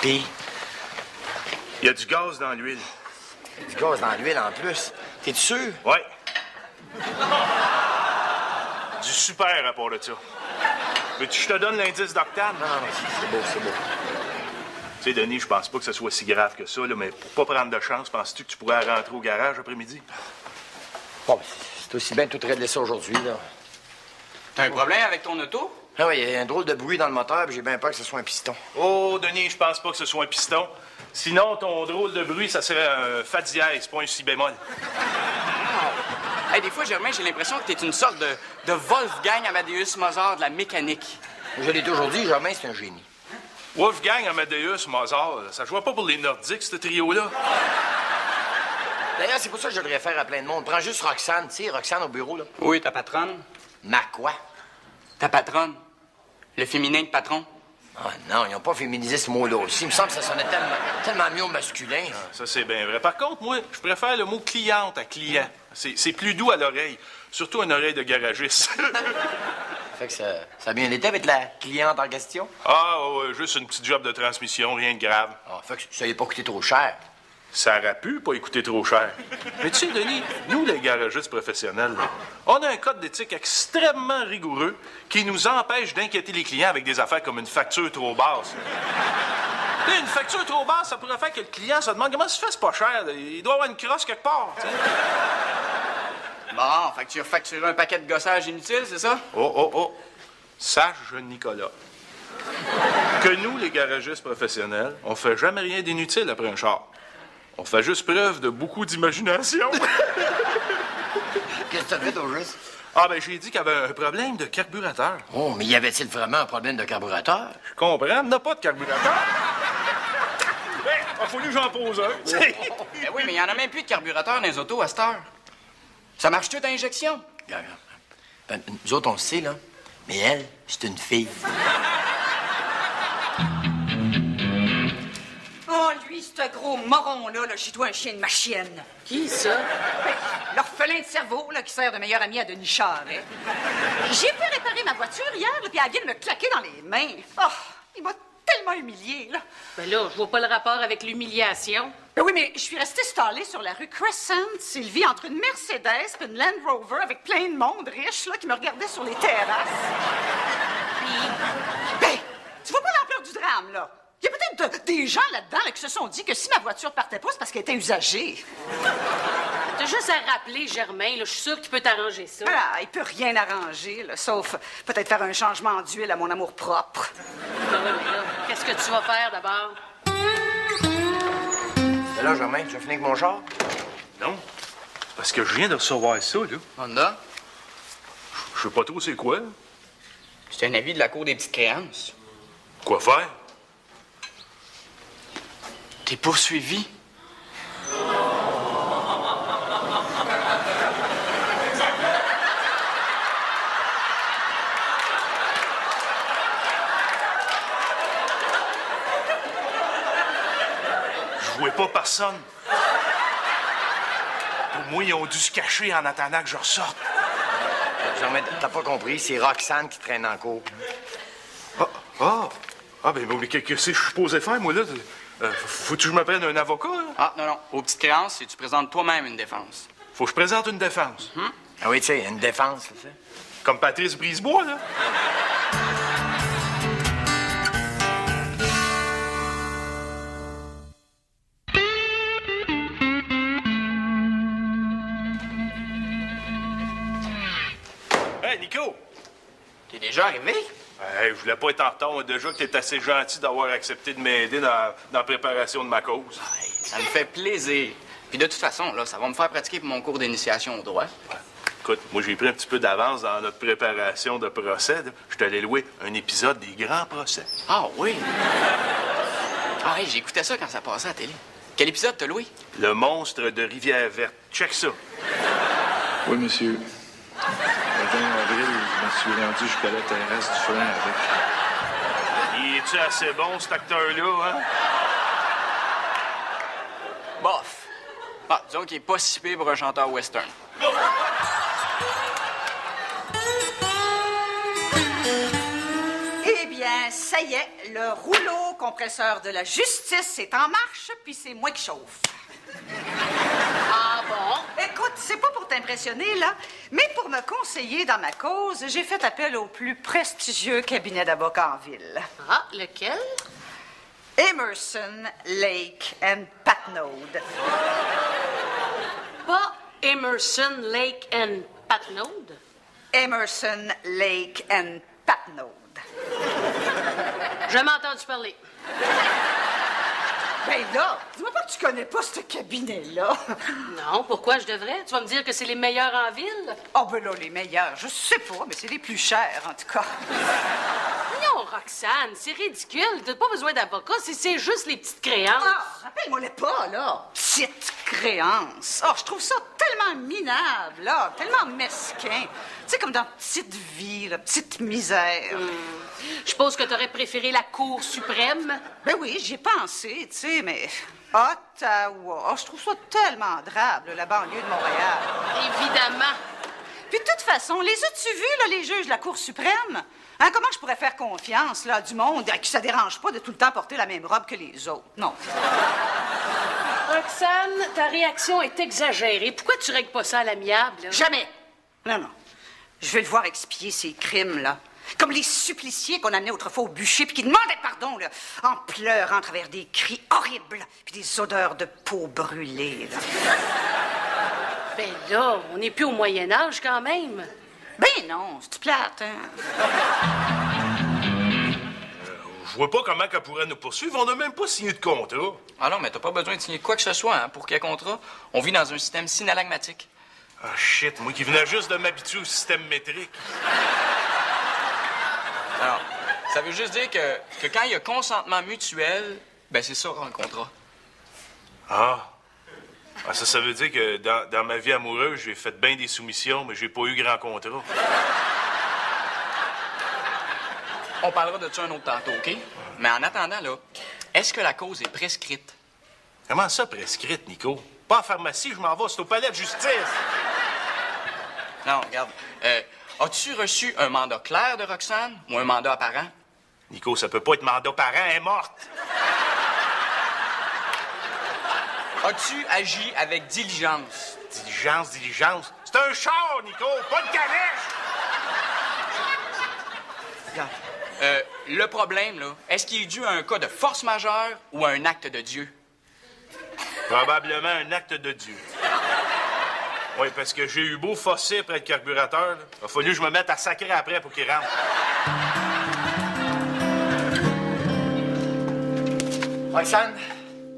Puis? Il y a du gaz dans l'huile. Du gaz dans l'huile en plus. T'es-tu sûr? Ouais. Du super rapport de ça. Veux-tu que je te donne l'indice d'octane? Non, c'est beau, c'est beau. Tu sais, Denis, je pense pas que ça soit si grave que ça, là, mais pour pas prendre de chance, penses-tu que tu pourrais rentrer au garage après-midi? Bon, c'est aussi bien de tout régler ça aujourd'hui, là. T'as un problème avec ton auto? Ah oui, il y a un drôle de bruit dans le moteur, puis j'ai bien peur que ce soit un piston. Oh, Denis, je pense pas que ce soit un piston. Sinon, ton drôle de bruit, ça serait un fa dièse, pas un si bémol. Hey, des fois, Germain, j'ai l'impression que t'es une sorte de Wolfgang Amadeus Mozart de la mécanique. Je l'ai toujours dit, Germain, c'est un génie. Wolfgang Amadeus Mozart, ça jouait pas pour les Nordiques, ce trio-là. D'ailleurs, c'est pour ça que je le réfère à plein de monde. Prends juste Roxane, tu sais, Roxane au bureau, là. Oui, ta patronne. Ma quoi? Ta patronne. Le féminin de patron. Ah non, ils n'ont pas féminisé ce mot-là aussi. Il me semble que ça sonnait tellement mieux au masculin. Ah, ça, c'est bien vrai. Par contre, moi, je préfère le mot cliente à client. C'est plus doux à l'oreille. Surtout une oreille de garagiste. Fait que ça a bien été avec la cliente en question? Ah, ouais, juste une petite job de transmission, rien de grave. Ah, fait que ça n'a pas coûté trop cher. Ça aurait pu pas coûter trop cher. Mais tu sais, Denis, nous, les garagistes professionnels, là, on a un code d'éthique extrêmement rigoureux qui nous empêche d'inquiéter les clients avec des affaires comme une facture trop basse. Tu sais, une facture trop basse, ça pourrait faire que le client se demande comment ça se fait, c'est pas cher. Il doit avoir une crosse quelque part, tu sais. Bon, fait que tu as facturé un paquet de gossages inutiles, c'est ça? Oh. Sache, Nicolas, que nous, les garagistes professionnels, on fait jamais rien d'inutile après un char. On fait juste preuve de beaucoup d'imagination. Qu'est-ce que t'as fait au juste? Ah, ben, j'ai dit qu'il y avait un problème de carburateur. Oh, mais y avait-il vraiment un problème de carburateur? Je comprends, il n'a pas de carburateur. Ben, il a fallu que j'en pose un. Ben oui, mais il n'y en a même plus de carburateur dans les autos à cette heure. Ça marche tout à injection? Ben, nous autres, on le sait, là. Mais elle, c'est une fille. Oh, lui, ce gros moron-là, j'ai toi un chien de ma chienne. Qui, ça? L'orphelin de cerveau, là, qui sert de meilleur ami à Denis Charret. J'ai fait réparer ma voiture hier, là, puis elle vient de me claquer dans les mains. Oh, il m'a tellement humiliée, là. Ben là, je vois pas le rapport avec l'humiliation. Ben oui, mais je suis restée stallée sur la rue Crescent, Sylvie, entre une Mercedes et une Land Rover avec plein de monde riche, là, qui me regardait sur les terrasses. Ben, tu vois pas l'ampleur du drame, là? Il y a peut-être des gens là-dedans là, qui se sont dit que si ma voiture partait pas, c'est parce qu'elle était usagée. T'as juste à rappeler, Germain, là, je suis sûre que tu peux t'arranger ça. Ah, il peut rien arranger, là, sauf peut-être faire un changement d'huile à mon amour propre. Ben oui, mais là, qu'est-ce que tu vas faire d'abord? Ben là, Germain, tu as fini avec mon char? Non, parce que je viens de recevoir ça, là. Honda? Je sais pas trop c'est quoi. C'est un avis de la Cour des petites créances. Quoi faire? T'es poursuivi? Je jouais pas personne. Pour moi, ils ont dû se cacher en attendant que je ressorte. Germain, t'as pas compris, c'est Roxane qui traîne en cours. Mais qu'est-ce que je suis supposé faire, moi, là? Faut-tu que je me prenne un avocat, là? Ah, non. Aux petites créances, c'est que tu présentes toi-même une défense. Faut que je présente une défense. Ah oui, tu sais, une défense, c'est ça. Comme Patrice Brisebois, là. Hey, Nico! T'es déjà arrivé? Hey, je voulais pas être en retard, moi, déjà que t'es assez gentil d'avoir accepté de m'aider dans la préparation de ma cause. Ça me fait plaisir. Puis de toute façon, là, ça va me faire pratiquer pour mon cours d'initiation au droit. Écoute, moi, j'ai pris un petit peu d'avance dans notre préparation de procès. Je t'allais louer un épisode des grands procès. Ah oui? Ah oui, j'écoutais ça quand ça passait à la télé. Quel épisode t'as loué? Le monstre de Rivière-Verte. Check ça. Oui, monsieur. Le 20 avril, je me suis rendu jusqu'à la terrasse du frein avec. Il est-tu assez bon, cet acteur-là, hein? Bof. Ah, disons qu'il est pas si pire pour un chanteur western. Eh bien, ça y est, le rouleau compresseur de la justice est en marche, puis c'est moi qui chauffe. Ah bon? Écoute, c'est pas pour t'impressionner, là, mais pour me conseiller dans ma cause, j'ai fait appel au plus prestigieux cabinet d'avocats en ville. Ah, lequel? Emerson, Lake and Patnaud. Pas Emerson, Lake and Patnaud? Emerson, Lake and Patnaud. Jamais entendu parler. Ben là, dis-moi pas que tu connais pas ce cabinet-là. Non, pourquoi je devrais? Tu vas me dire que c'est les meilleurs en ville? Oh, ben là, les meilleurs, je sais pas, mais c'est les plus chers, en tout cas. Non, Roxane, c'est ridicule. T'as pas besoin d'avocat, c'est juste les petites créances. Ah, rappelle-moi-les pas, là. Petite créance. Oh, je trouve ça tellement minable, là, tellement mesquin. Tu sais, comme dans Petite Vie, là, Petite Misère. Je suppose que t'aurais préféré la Cour suprême. Ben oui, j'y ai pensé, tu sais, mais Ottawa, je trouve ça tellement drable, la banlieue de Montréal. Évidemment. Puis de toute façon, les as-tu vus, là, les juges de la Cour suprême? Hein, comment je pourrais faire confiance, là, à du monde à qui ça dérange pas de tout le temps porter la même robe que les autres? Non. Roxane, ta réaction est exagérée. Pourquoi tu règles pas ça à l'amiable? Là? Jamais! Non, non. Je vais le voir expier ses crimes, là. Comme les suppliciés qu'on amenait autrefois au bûcher puis qui demandaient pardon, là, en pleurant à travers des cris horribles puis des odeurs de peau brûlée, là. Ben là, on n'est plus au Moyen-Âge quand même. Ben non, c'est plate, hein? Je vois pas comment qu'elle pourrait nous poursuivre. On n'a même pas signé de contrat. Ah non, mais t'as pas besoin de signer quoi que ce soit hein, pour qu'il y ait contrat. On vit dans un système synalagmatique. Ah, shit, moi qui venais juste de m'habituer au système métrique. Alors, ça veut juste dire que quand il y a consentement mutuel, ben c'est ça, un contrat. Ah. Ah, ça veut dire que dans ma vie amoureuse, j'ai fait bien des soumissions, mais j'ai pas eu grand contrat. On parlera de ça un autre tantôt, OK? Mais en attendant, là, est-ce que la cause est prescrite? Comment ça, prescrite, Nico? Pas en pharmacie, je m'en vais, c'est au palais de justice. Non, regarde. As-tu reçu un mandat clair de Roxane ou un mandat apparent? Nico, ça peut pas être mandat parent, elle est morte. As-tu agi avec diligence? Diligence. C'est un char, Nico, pas une calèche! Regarde. Le problème, là, est-ce qu'il est dû à un cas de force majeure ou à un acte de Dieu? Probablement un acte de Dieu. Oui, parce que j'ai eu beau fosser près de carburateur, là. Il a fallu que je me mette à sacrer après pour qu'il rentre. Roxane,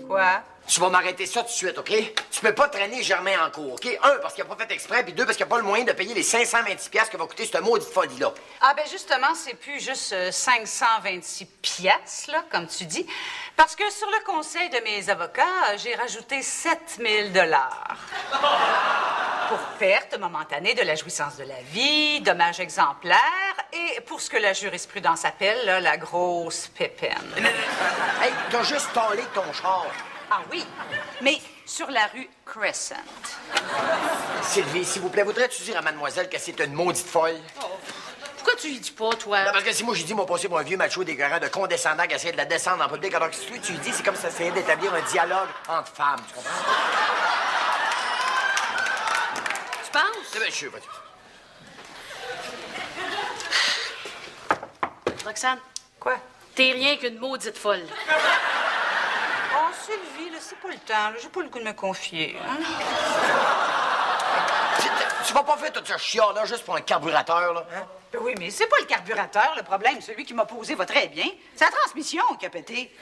Quoi? tu vas m'arrêter ça tout de suite, OK? Tu peux pas traîner Germain en cours, OK? Un, parce qu'il a pas fait exprès, puis deux, parce qu'il n'y a pas le moyen de payer les 526$ que va coûter cette maudite folie-là. Ah, ben justement, c'est plus juste 526 piastres, là, comme tu dis, parce que sur le conseil de mes avocats, j'ai rajouté 7000 $ pour perte momentanée de la jouissance de la vie, dommages exemplaires, et pour ce que la jurisprudence appelle, là, la grosse pépine. Hey, t'as juste parlé de ton char. Ah oui, mais sur la rue Crescent. Sylvie, s'il vous plaît, voudrais-tu dire à mademoiselle que c'est une maudite folle? Pourquoi tu lui dis pas, toi? Non, parce que si moi, j'ai dit, moi, passer pour un vieux macho dégueulassant de condescendant qui essaie de la descendre en public, alors que si toi, tu lui dis, c'est comme si ça essayait d'établir un dialogue entre femmes, tu comprends? Tu penses? C'est bien sûr, vas-y. Roxane, Quoi? t'es rien qu'une maudite folle. Oh, Sylvie, là, c'est pas le temps, là. J'ai pas le goût de me confier, hein? Tu vas pas faire tout ce chiant-là juste pour un carburateur, là? Hein? Ben oui, mais c'est pas le carburateur, le problème. Celui qui m'a posé va très bien. C'est la transmission qui a pété.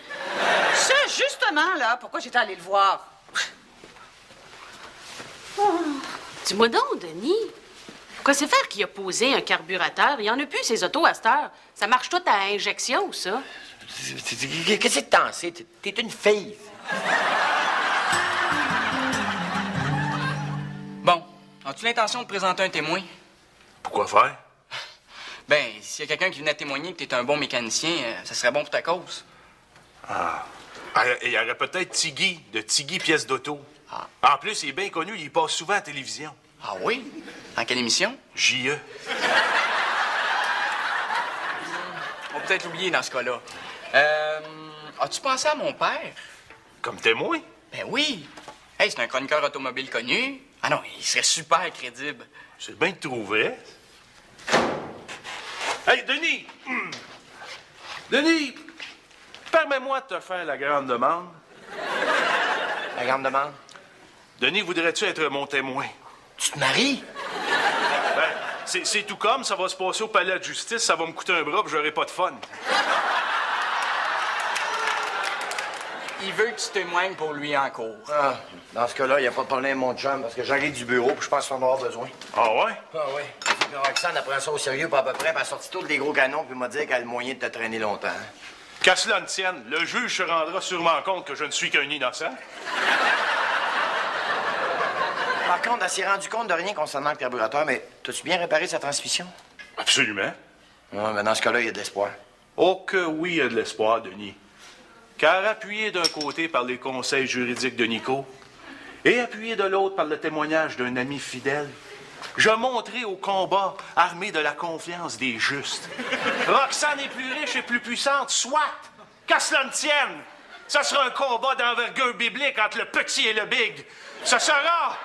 C'est justement, là, pourquoi j'étais allée le voir. Dis-moi donc, Denis, pourquoi c'est faire qui a posé un carburateur? Il y en a plus, ces autos à cette heure. Ça marche tout à injection, ça. Qu'est-ce que t'en sais? T'es une fille. Bon, as-tu l'intention de présenter un témoin? Pourquoi faire? Ben, s'il y a quelqu'un qui venait témoigner que t'es un bon mécanicien, ça serait bon pour ta cause. Il y aurait peut-être Tiggy, de Tiggy Pièces d'auto. Ah. En plus, il est bien connu, il passe souvent à la télévision. Ah oui? Dans quelle émission? J.E. On peut peut-être l'oublier dans ce cas-là. As-tu pensé à mon père? Comme témoin? Ben oui. Hey, c'est un chroniqueur automobile connu. Ah non, il serait super crédible. C'est bien trouvé. Hey, Denis! Denis, permets-moi de te faire la grande demande. La grande demande. Denis, voudrais-tu être mon témoin? Tu te maries? Ben, c'est tout comme, ça va se passer au palais de justice, ça va me coûter un bras, puis j'aurai pas de fun. Il veut que tu témoignes pour lui en cours. Ah, dans ce cas-là, il n'y a pas de problème, mon chum, parce que j'arrive du bureau, puis je pense qu'on va avoir besoin. Ah ouais? Ah oui. Puis Roxane, elle prend ça au sérieux, pas à peu près, puis elle a sorti tous des gros canons, puis m'a dit qu'elle a le moyen de te traîner longtemps. Qu'à cela ne tienne, le juge se rendra sûrement compte que je ne suis qu'un innocent. Par contre, elle s'est rendue compte de rien concernant le carburateur, mais t'as-tu bien réparé sa transmission? Absolument. Ah, mais dans ce cas-là, il y a de l'espoir. Oh que oui, il y a de l'espoir, Denis. Car appuyé d'un côté par les conseils juridiques de Nico et appuyé de l'autre par le témoignage d'un ami fidèle, je monterai au combat armé de la confiance des justes. Roxane est plus riche et plus puissante, soit, qu'à cela ne tienne. Ce sera un combat d'envergure biblique entre le petit et le big. Ce sera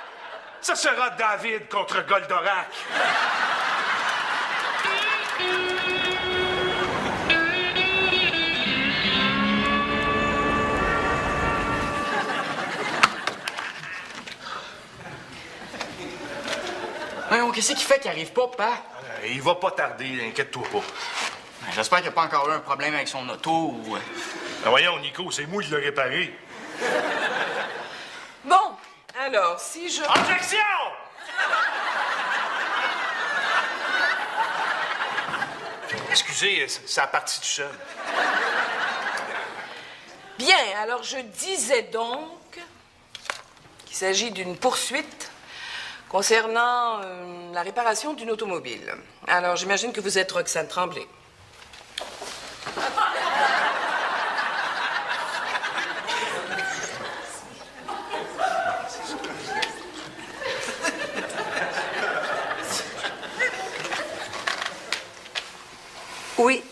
David contre Goldorak. Qu'est-ce qu'il fait qu'il arrive pas, papa? Il va pas tarder, inquiète-toi pas. J'espère qu'il n'y a pas encore eu un problème avec son auto ou... Ben voyons, Nico, c'est moi qui l'ai réparé. Bon, alors, si je... Objection! Excusez, ça a parti tout seul. Bien, alors je disais donc qu'il s'agit d'une poursuite concernant la réparation d'une automobile. Alors, j'imagine que vous êtes Roxane Tremblay. Oui.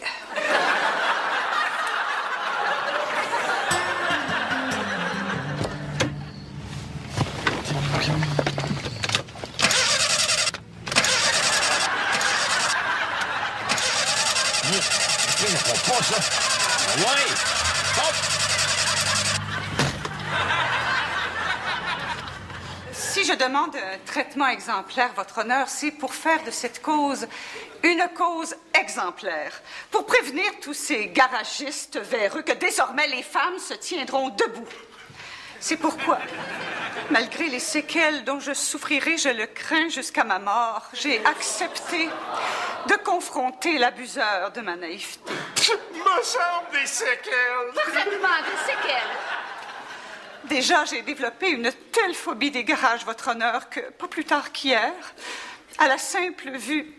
Si je demande un traitement exemplaire, Votre Honneur, c'est pour faire de cette cause une cause exemplaire, pour prévenir tous ces garagistes véreux que désormais les femmes se tiendront debout. C'est pourquoi, malgré les séquelles dont je souffrirai, je le crains jusqu'à ma mort, j'ai accepté de confronter l'abuseur de ma naïveté. Me semble des séquelles. Parfaitement, des séquelles. Déjà, j'ai développé une telle phobie des garages, Votre Honneur, que pas plus tard qu'hier, à la simple vue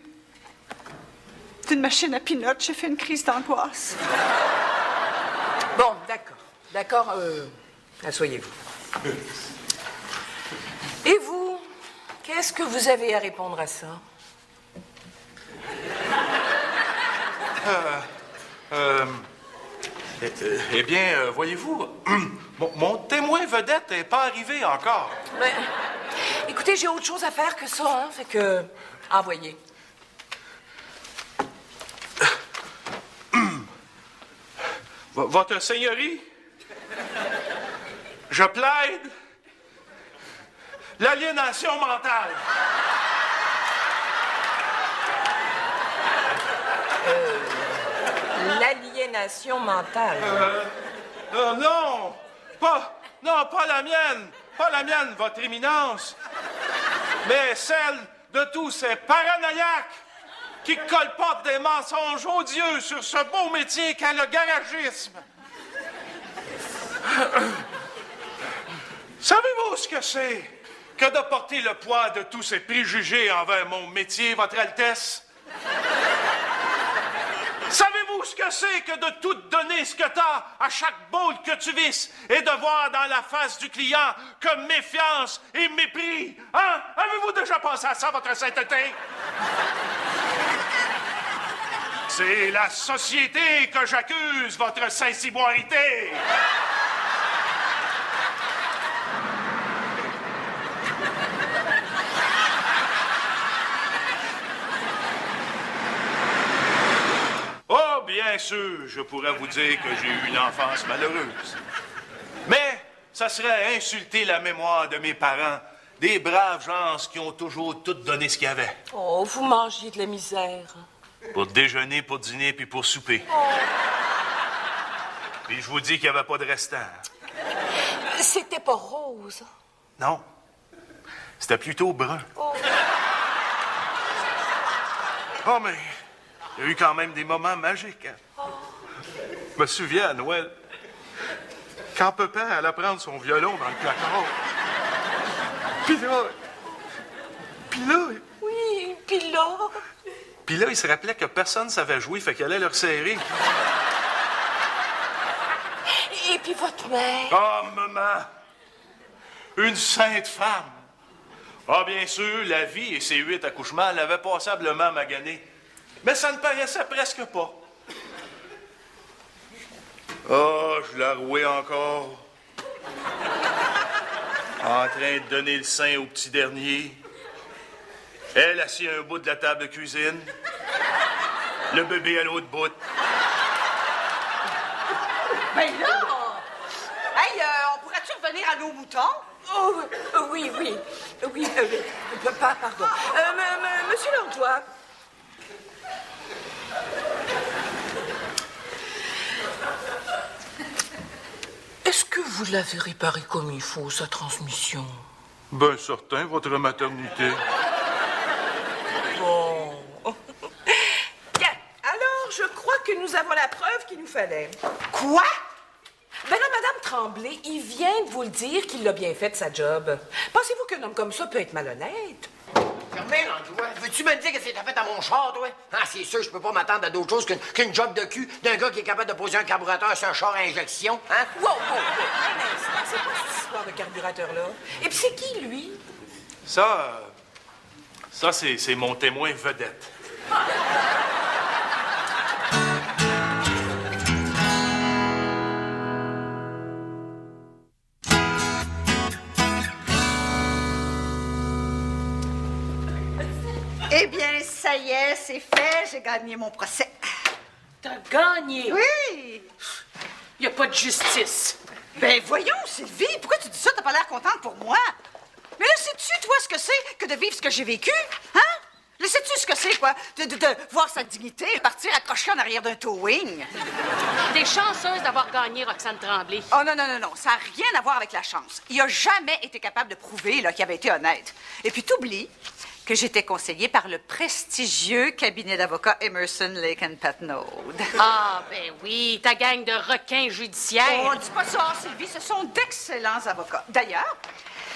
d'une machine à pinottes, j'ai fait une crise d'angoisse. Bon, d'accord. D'accord, asseyez-vous. Et vous, qu'est-ce que vous avez à répondre à ça? Eh bien, voyez-vous, mon témoin vedette n'est pas arrivé encore. Ben, écoutez, j'ai autre chose à faire que ça, hein, fait que... Envoyez. Votre Seigneurie, je plaide l'aliénation mentale. L'aliénation mentale. Non, pas la mienne, votre éminence, mais celle de tous ces paranoïaques qui colportent des mensonges odieux sur ce beau métier qu'est le garagisme. Savez-vous ce que c'est que de porter le poids de tous ces préjugés envers mon métier, Votre Altesse? Savez-vous ce que c'est que de tout donner ce que t'as à chaque boule que tu visses et de voir dans la face du client comme méfiance et mépris? Hein? Avez-vous déjà pensé à ça, Votre Sainteté? C'est la société que j'accuse, votre saint-ciboirité! Oh, bien sûr, je pourrais vous dire que j'ai eu une enfance malheureuse. Mais ça serait insulter la mémoire de mes parents, des braves gens qui ont toujours tout donné ce qu'il y avait. Oh, vous mangez de la misère. Pour déjeuner, pour dîner, puis pour souper. Oh. Puis je vous dis qu'il n'y avait pas de restant. C'était pas rose. Non. C'était plutôt brun. Oh. Oh, mais il y a eu quand même des moments magiques. Hein? Oh. Je me souviens à Noël, quand Pépin allait prendre son violon dans le placard. Puis là, il se rappelait que personne ne savait jouer, fait qu'il allait le resserrer. Et puis votre mère? Oh, maman! Une sainte femme! Ah, bien sûr, la vie et ses 8 accouchements l'avaient passablement magané. Mais ça ne paraissait presque pas. Oh, je la rouais encore. En train de donner le sein au petit dernier. Elle assis à un bout de la table de cuisine. Le bébé à l'autre bout. Ben là! Hey, on pourrait-tu revenir à nos moutons? Oh, oui. Pardon. Monsieur Lantois. Est-ce que vous l'avez réparé comme il faut, sa transmission? Ben, certain, votre maternité. Bon. Bien. Alors, je crois que nous avons la preuve qu'il nous fallait. Quoi? Ben là, Madame Tremblay, il vient de vous le dire qu'il l'a bien fait, sa job. Pensez-vous qu'un homme comme ça peut être malhonnête? Germain Langlois, veux-tu me dire que c'est fait à mon char, toi? Ah, c'est sûr, je peux pas m'attendre à d'autres choses qu'une job de cul d'un gars qui est capable de poser un carburateur sur un char à injection, hein? Wow. C'est quoi cette histoire de carburateur-là? Et puis c'est qui, lui? Ça, c'est mon témoin vedette. Eh bien, ça y est, c'est fait, j'ai gagné mon procès. T'as gagné! Oui! Y a pas de justice. Ben voyons, Sylvie, pourquoi tu dis ça? T'as pas l'air contente pour moi. Mais là, sais-tu, toi, ce que c'est que de vivre ce que j'ai vécu? Hein? Là, sais-tu ce que c'est, quoi? De voir sa dignité partir accrochée en arrière d'un towing? T'es chanceuse d'avoir gagné, Roxane Tremblay. Oh non, ça n'a rien à voir avec la chance. Il a jamais été capable de prouver là, qu'il avait été honnête. Et puis t'oublies que j'étais conseillée par le prestigieux cabinet d'avocats Emerson, Lake & Patnaud. Ah, ben oui, ta gang de requins judiciaires. Oh, dis pas ça, Sylvie, ce sont d'excellents avocats. D'ailleurs,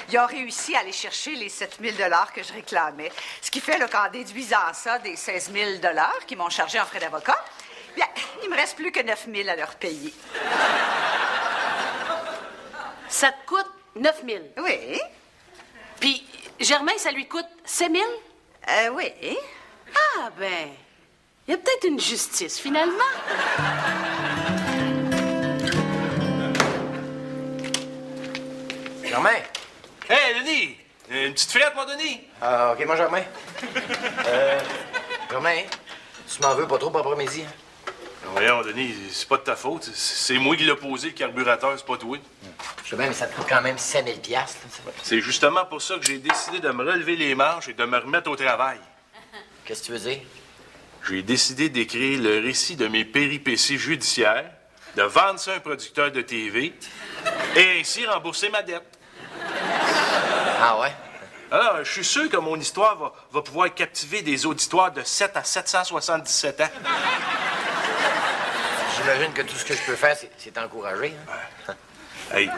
ils ont réussi à aller chercher les 7 000 $ que je réclamais. Ce qui fait qu'en déduisant ça des 16 000 $ qu'ils m'ont chargé en frais d'avocat, bien, il me reste plus que 9 000 à leur payer. Ça te coûte 9 000. Oui. Puis Germain, ça lui coûte 7 000? Oui. Ah, ben, il y a peut-être une justice, finalement. Germain? Hey, Denis! Une petite frette, mon Denis? Ah, OK, moi, Germain. Germain, tu m'en veux pas trop pour après-midi, hein? Voyons, Denis, c'est pas de ta faute. C'est moi qui l'ai posé, le carburateur, c'est pas toi. Je sais bien, mais ça te coûte quand même 5 000 $. C'est justement pour ça que j'ai décidé de me relever les manches et de me remettre au travail. Qu'est-ce que tu veux dire? J'ai décidé d'écrire le récit de mes péripéties judiciaires, de vendre ça à un producteur de TV et ainsi rembourser ma dette. Ah ouais? Alors, je suis sûr que mon histoire va pouvoir captiver des auditoires de 7 à 777 ans. J'imagine que tout ce que je peux faire, c'est t'encourager. Hein? Hey,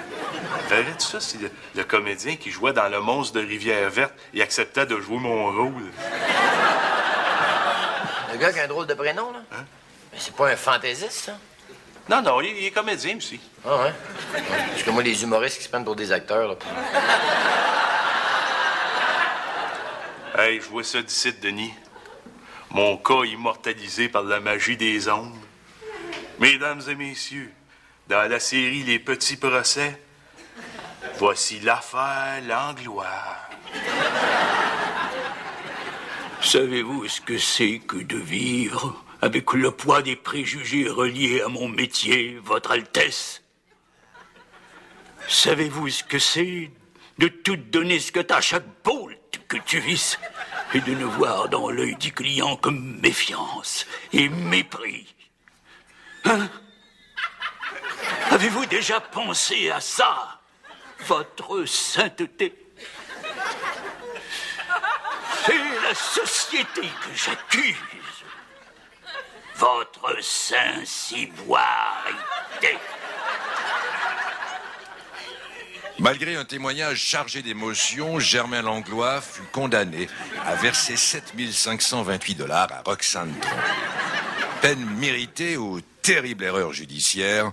verrais-tu ça si le comédien qui jouait dans Le Monstre de Rivière-Verte, il acceptait de jouer mon rôle? Le gars qui a un drôle de prénom, là? Hein? Mais c'est pas un fantaisiste, ça? Non, il est comédien aussi. Ah ouais? Parce que moi, les humoristes qui se prennent pour des acteurs, là... Hey, je vois ça d'ici, Denis. Mon cas immortalisé par la magie des ondes. Mesdames et messieurs, dans la série Les Petits Procès, voici l'affaire Langlois. Savez-vous ce que c'est que de vivre avec le poids des préjugés reliés à mon métier, Votre Altesse? Savez-vous ce que c'est de tout donner ce que t'as à chaque bolt que tu visses et de ne voir dans l'œil du client que méfiance et mépris? Hein? Avez-vous déjà pensé à ça, votre sainteté? C'est la société que j'accuse. Votre saint-ciboirité. Malgré un témoignage chargé d'émotion, Germain Langlois fut condamné à verser 7 528 $ à Roxane Tron. Peine méritée ou terrible erreur judiciaire,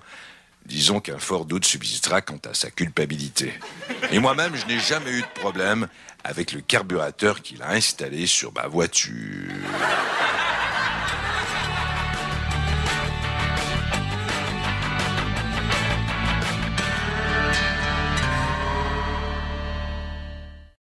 disons qu'un fort doute subsistera quant à sa culpabilité. Et moi-même, je n'ai jamais eu de problème avec le carburateur qu'il a installé sur ma voiture.